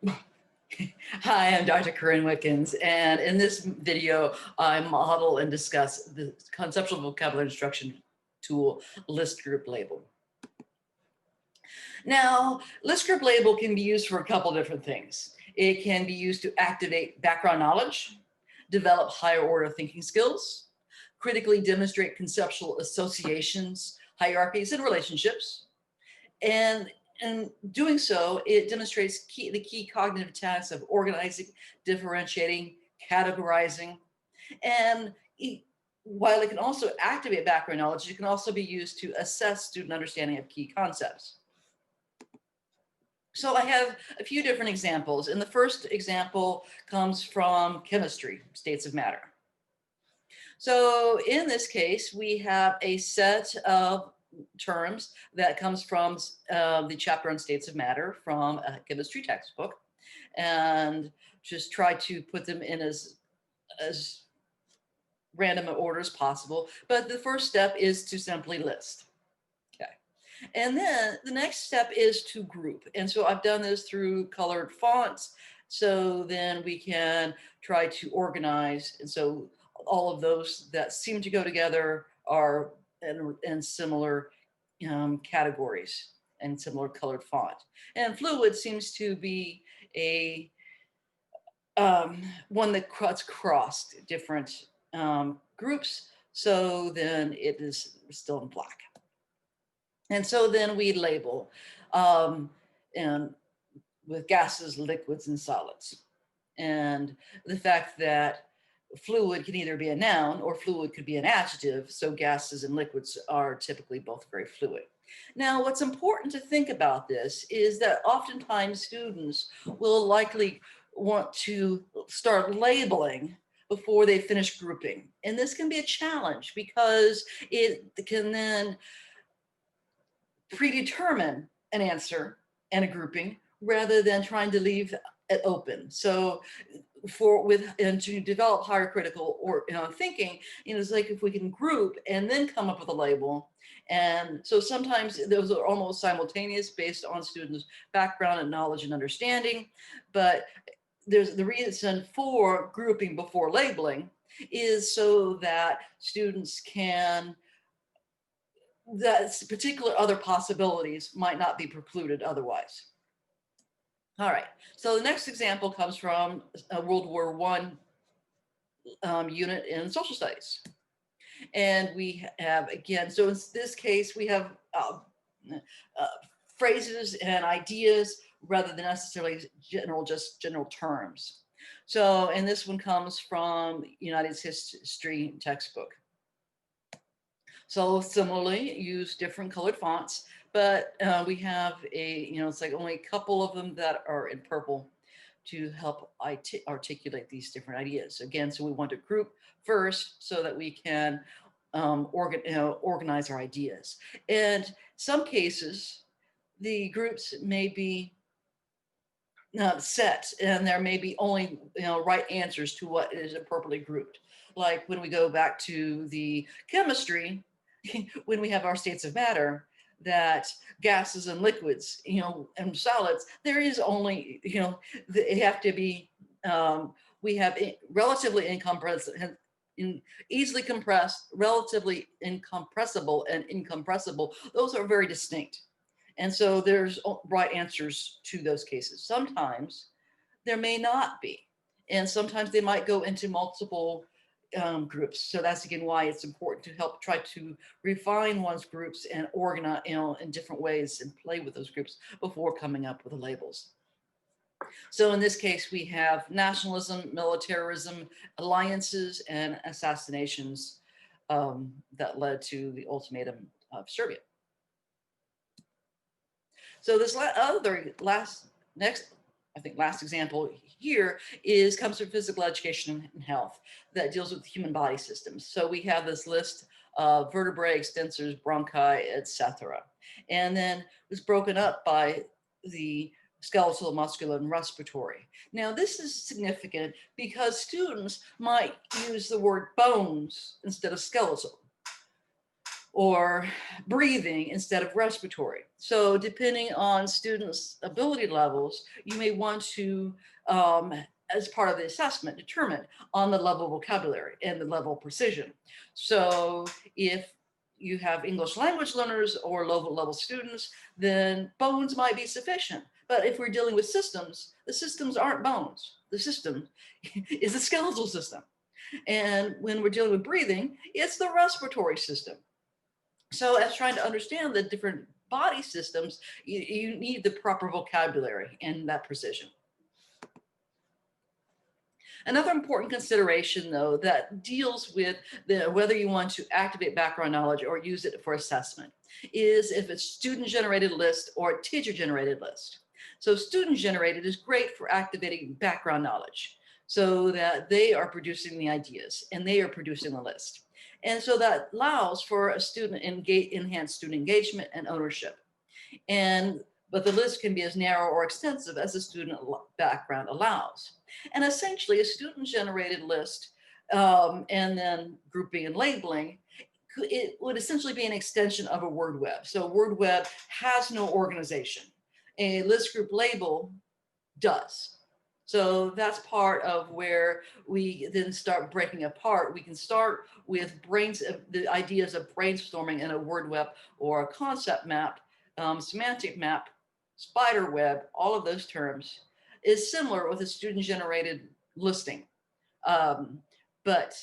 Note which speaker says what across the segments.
Speaker 1: Hi, I'm Dr. Corinne Wickens, and in this video, I model and discuss the conceptual vocabulary instruction tool, list group label. Now, list group label can be used for a couple different things. It can be used to activate background knowledge, develop higher order thinking skills, critically demonstrate conceptual associations, hierarchies, and relationships. And in doing so, it demonstrates the key cognitive tasks of organizing, differentiating, categorizing. And while it can also activate background knowledge, it can also be used to assess student understanding of key concepts. So I have a few different examples. And the first example comes from chemistry, states of matter. So in this case, we have a set of terms that comes from the chapter on states of matter from a chemistry textbook, and just try to put them in as random order as possible. But the first step is to simply list. Okay. And then the next step is to group. And so I've done this through colored fonts. So then we can try to organize. And so all of those that seem to go together are in similar categories and similar colored font. And fluid seems to be a one that cuts crossed different groups. So then it is still in black. And so then we label and with gases, liquids, and solids. And the fact that fluid can either be a noun or fluid could be an adjective. So gases and liquids are typically both very fluid. Now, what's important to think about this is that oftentimes students will likely want to start labeling before they finish grouping. And this can be a challenge because it can then predetermine an answer and a grouping rather than trying to leave it open. So and to develop higher critical or thinking, it's like if we can group and then come up with a label. And so sometimes those are almost simultaneous based on students' background and knowledge and understanding. But there's the reason for grouping before labeling is so that students can that particular other possibilities might not be precluded otherwise. All right, so the next example comes from a World War I unit in social studies. And we have, again, so in this case, we have phrases and ideas rather than necessarily just general terms. So, and this one comes from United History textbook. So similarly, use different colored fonts, but we have it's like only a couple of them that are in purple to help articulate these different ideas. Again, so we want to group first so that we can organize our ideas. And some cases, the groups may be set, and there may be only right answers to what is appropriately grouped. Like when we go back to the chemistry, when we have our states of matter, that gases and liquids, and solids, there is only, they have to be, we have relatively easily compressed, relatively incompressible, and incompressible. Those are very distinct. And so there's right answers to those cases. Sometimes there may not be. And sometimes they might go into multiple groups. So that's again why it's important to help try to refine one's groups and organize, in different ways and play with those groups before coming up with the labels. So in this case, we have nationalism, militarism, alliances, and assassinations that led to the ultimatum of Serbia. So this last example here comes from physical education and health that deals with human body systems. So we have this list of vertebrae, extensors, bronchi, etc. And then it's broken up by the skeletal, muscular, and respiratory. Now this is significant because students might use the word bones instead of skeletal. or breathing instead of respiratory. So depending on students' ability levels, you may want to, as part of the assessment, determine on the level of vocabulary and the level of precision. So if you have English language learners or low level students, then bones might be sufficient. But if we're dealing with systems, the systems aren't bones. The system is a skeletal system. And when we're dealing with breathing, it's the respiratory system. So as trying to understand the different body systems, you need the proper vocabulary and that precision. Another important consideration, though, that deals with whether you want to activate background knowledge or use it for assessment is if it's student-generated list or teacher-generated list. So student-generated is great for activating background knowledge so that they are producing the ideas and they are producing the list. And so that allows for a enhanced student engagement and ownership. But the list can be as narrow or extensive as the student background allows. And essentially a student-generated list and then grouping and labeling, it would essentially be an extension of a word web. So a word web has no organization. A list group label does. So that's part of where we then start breaking apart. We can start with the ideas of brainstorming in a word web or a concept map, semantic map, spider web, all of those terms is similar with a student-generated listing. But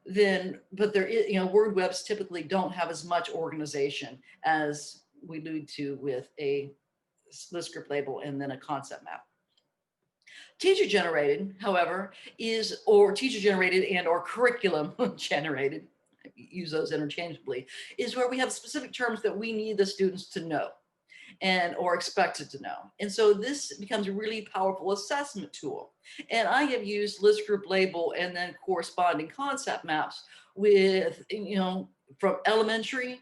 Speaker 1: there is, word webs typically don't have as much organization as we allude to with a list group label and then a concept map. Teacher generated, however, or teacher generated and or curriculum generated, use those interchangeably, is where we have specific terms that we need the students to know or expected to know. And so this becomes a really powerful assessment tool. And I have used list group label and then corresponding concept maps with, from elementary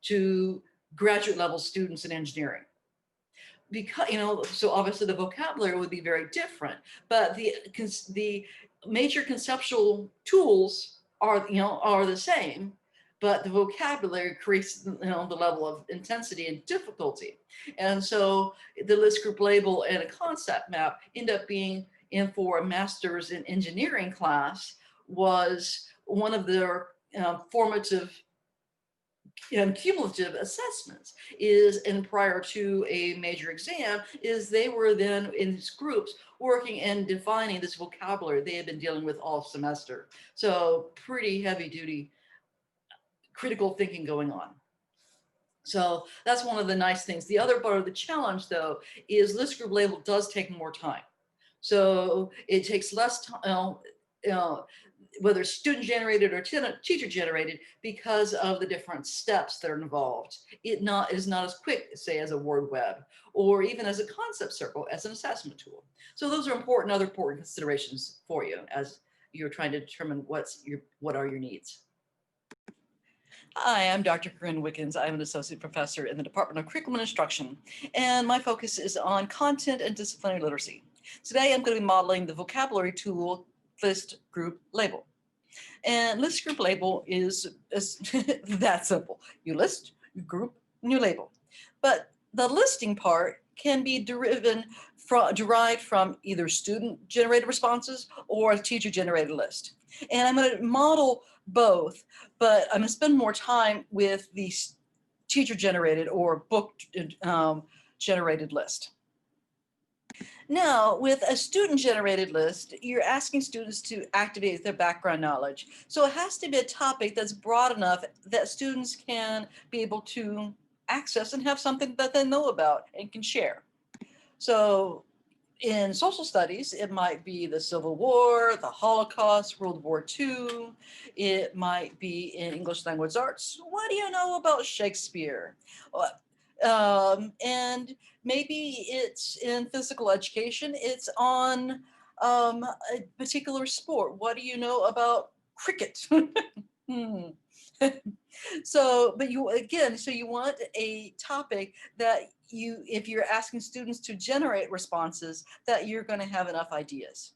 Speaker 1: to graduate level students in engineering. Because, so obviously the vocabulary would be very different, but the major conceptual tools are the same, but the vocabulary creates the level of intensity and difficulty. And so the list group label and a concept map end up being for a master's in engineering class was one of their formative and cumulative assessments and prior to a major exam they were then in these groups working and defining this vocabulary they had been dealing with all semester. So pretty heavy duty critical thinking going on. So that's one of the nice things. The other part of the challenge, though, is list group label does take more time. So it takes less time, whether student generated or teacher generated, because of the different steps that are involved. It is not as quick, say, as a word web or even as a concept circle as an assessment tool. So those are other important considerations for you as you're trying to determine what are your needs. Hi, I'm Dr. Corinne Wickens. I'm an associate professor in the Department of Curriculum and Instruction, and my focus is on content and disciplinary literacy. Today, I'm going to be modeling the vocabulary tool list group label. And list group label is that simple. You list, you group, and you label. But the listing part can be derived from either student-generated responses or a teacher-generated list. And I'm going to model both, but I'm going to spend more time with the teacher-generated or book-generated list. Now, with a student-generated list, you're asking students to activate their background knowledge. So it has to be a topic that's broad enough that students can be able to access and have something that they know about and can share. So in social studies, it might be the Civil War, the Holocaust, World War II. It might be in English language arts. What do you know about Shakespeare? And maybe it's in physical education. It's on a particular sport. What do you know about cricket? So you want a topic that if you're asking students to generate responses, that you're going to have enough ideas.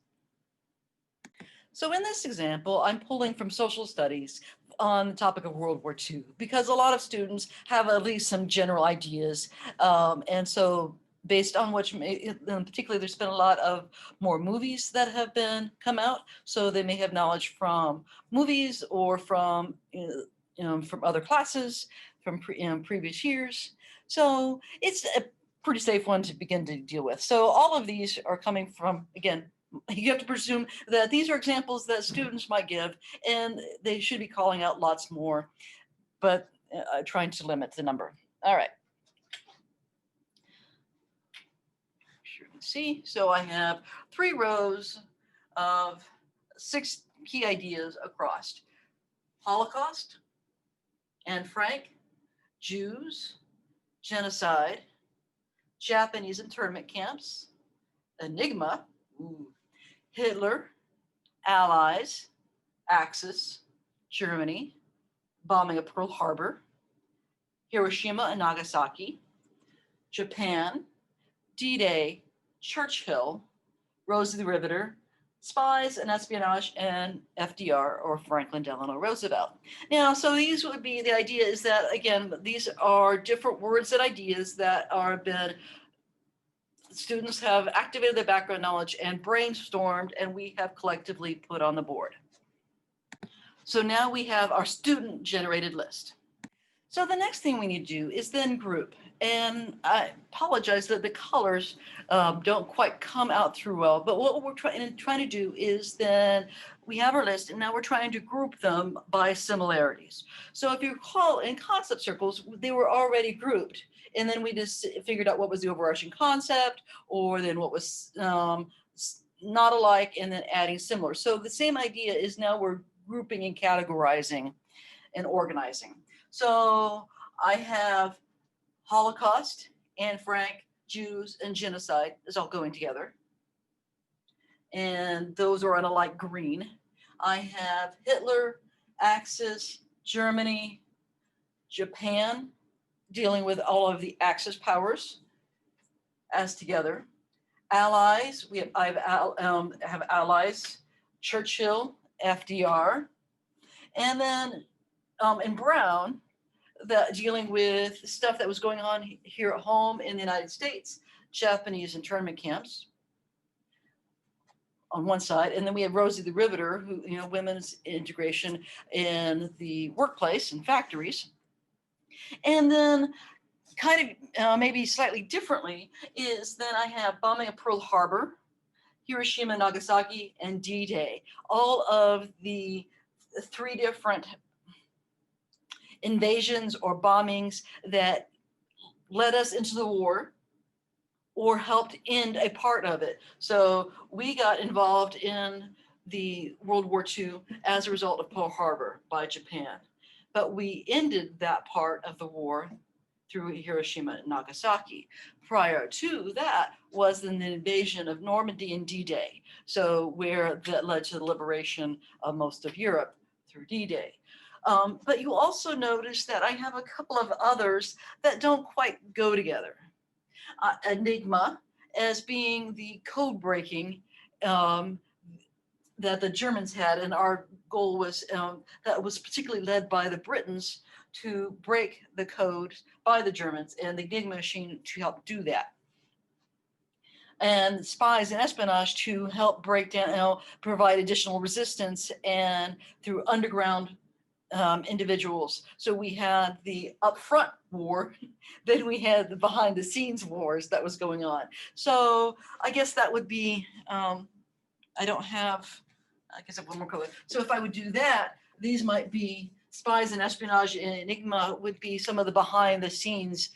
Speaker 1: So in this example, I'm pulling from social studies on the topic of World War II, because a lot of students have at least some general ideas. And so based on which, particularly there's been a lot of more movies that have been come out. So they may have knowledge from movies or from other classes from previous years. So it's a pretty safe one to begin to deal with. So all of these are coming from, again, you have to presume that these are examples that students might give, and they should be calling out lots more, but trying to limit the number. All right. Sure you can see. So I have 3 rows of 6 key ideas across: Holocaust, Anne Frank, Jews, genocide, Japanese internment camps, Enigma, Hitler, Allies, Axis, Germany, bombing of Pearl Harbor, Hiroshima and Nagasaki, Japan, D-Day, Churchill, Rosie the Riveter, Spies and Espionage, and FDR, or Franklin Delano Roosevelt. Now, so these would be, the idea is that, again, these are different words and ideas that are been, students have activated their background knowledge and brainstormed, and we have collectively put on the board. So now we have our student generated list. So the next thing we need to do is then group. And I apologize that the colors don't quite come out through well, but what we're trying to do is then we have our list, and now we're trying to group them by similarities. So if you recall, in concept circles, they were already grouped, and then we just figured out what was the overarching concept, or then what was not alike, and then adding similar. So the same idea is now we're grouping and categorizing and organizing. So I have Holocaust, Anne Frank, Jews, and genocide is all going together. And those are on a light green. I have Hitler, Axis, Germany, Japan, dealing with all of the Axis powers as together. Allies, I have allies, Churchill, FDR. And then in brown, dealing with stuff that was going on here at home in the United States, Japanese internment camps on one side, and then we have Rosie the Riveter, who, women's integration in the workplace and factories. And then kind of maybe slightly differently is then I have bombing of Pearl Harbor, Hiroshima, Nagasaki, and D-Day, all of the 3 different invasions or bombings that led us into the war or helped end a part of it. So we got involved in the World War II as a result of Pearl Harbor by Japan, but we ended that part of the war through Hiroshima and Nagasaki. Prior to that was the invasion of Normandy and D-Day, so where that led to the liberation of most of Europe through D-Day. But you also notice that I have a couple of others that don't quite go together. Enigma as being the code breaking that the Germans had, and our goal was that was particularly led by the Britons to break the code by the Germans, and the Enigma machine to help do that. And Spies and Espionage to help break down, provide additional resistance, and through underground individuals. So we had the upfront war, then we had the behind the scenes wars that was going on. So I guess that would be, I guess I have one more color. So if I would do that, these might be Spies and Espionage, and Enigma would be some of the behind the scenes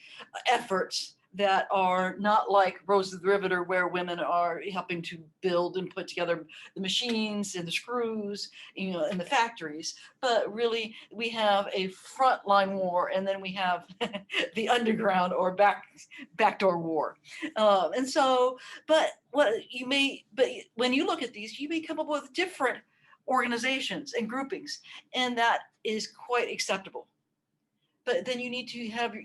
Speaker 1: efforts that are not like Rosie the Riveter, where women are helping to build and put together the machines and the screws, in the factories. But really, we have a frontline war, and then we have the underground or backdoor war. And so, but when you look at these, you may come up with different organizations and groupings, and that is quite acceptable. But then you need to have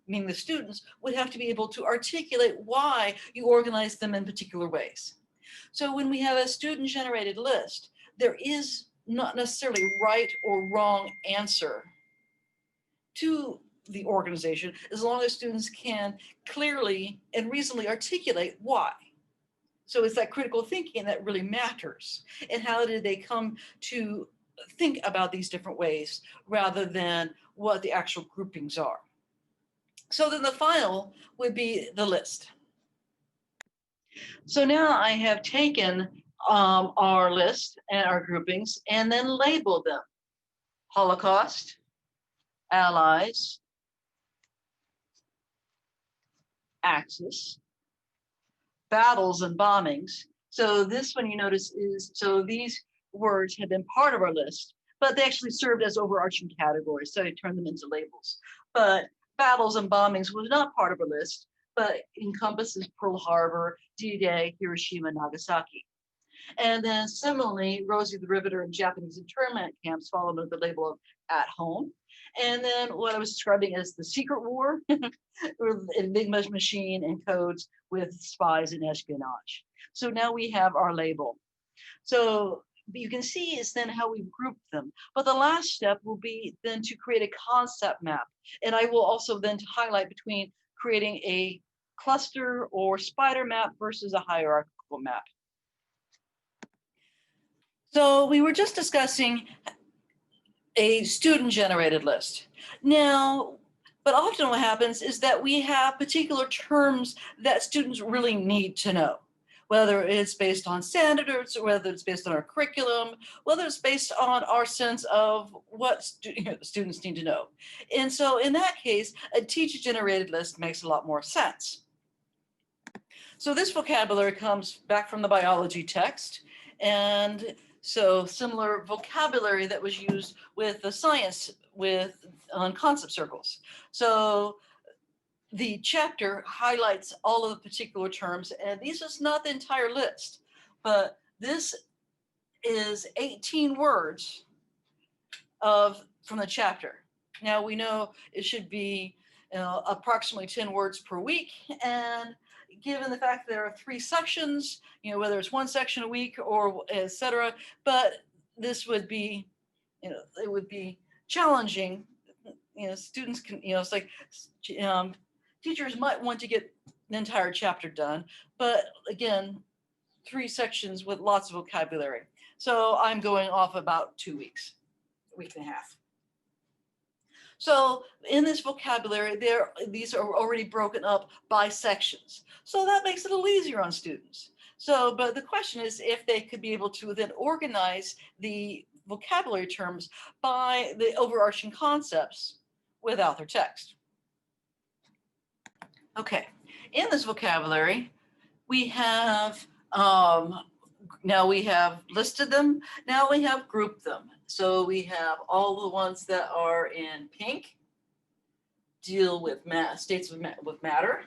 Speaker 1: meaning the students, would have to be able to articulate why you organize them in particular ways. So when we have a student-generated list, there is not necessarily right or wrong answer to the organization, as long as students can clearly and reasonably articulate why. So it's that critical thinking that really matters. And how did they come to think about these different ways rather than what the actual groupings are. So then the final would be the list. So now I have taken our list and our groupings and then labeled them. Holocaust, Allies, Axis, battles and bombings. So this one you notice is, so these words have been part of our list, but they actually served as overarching categories. So I turned them into labels. But battles and bombings was not part of our list, but encompasses Pearl Harbor, D-Day, Hiroshima, Nagasaki. And then similarly, Rosie the Riveter and Japanese internment camps fall under the label of at home. And then what I was describing as the secret war, Enigma machine and codes with spies and espionage. So now we have our label. So you can see is then how we've grouped them. But the last step will be then to create a concept map. And I will also then highlight between creating a cluster or spider map versus a hierarchical map. So we were just discussing a student-generated list. Now, but often what happens is that we have particular terms that students really need to know, whether it's based on standards, or whether it's based on our curriculum, whether it's based on our sense of what students need to know. And so in that case, a teacher-generated list makes a lot more sense. So this vocabulary comes back from the biology text, and so similar vocabulary that was used with the science on concept circles. So the chapter highlights all of the particular terms, and these is not the entire list, but this is 18 words from the chapter. Now we know it should be approximately 10 words per week, and given the fact that there are 3 sections, whether it's 1 section a week or etc., but this would be, it would be challenging. Students can, it's like teachers might want to get the entire chapter done, but again, 3 sections with lots of vocabulary. So I'm going off about 2 weeks, a week and a half. So in this vocabulary, these are already broken up by sections. So that makes it a little easier on students. So, but the question is if they could be able to then organize the vocabulary terms by the overarching concepts without their text. Okay, in this vocabulary, we have, now we have listed them, now we have grouped them. So we have all the ones that are in pink, deal with states with matter.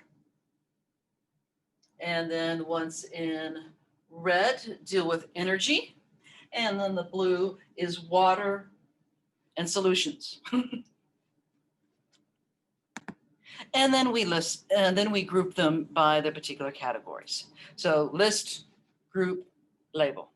Speaker 1: And then ones in red deal with energy. And then the blue is water and solutions. And then we group them by the particular categories. So list, group, label.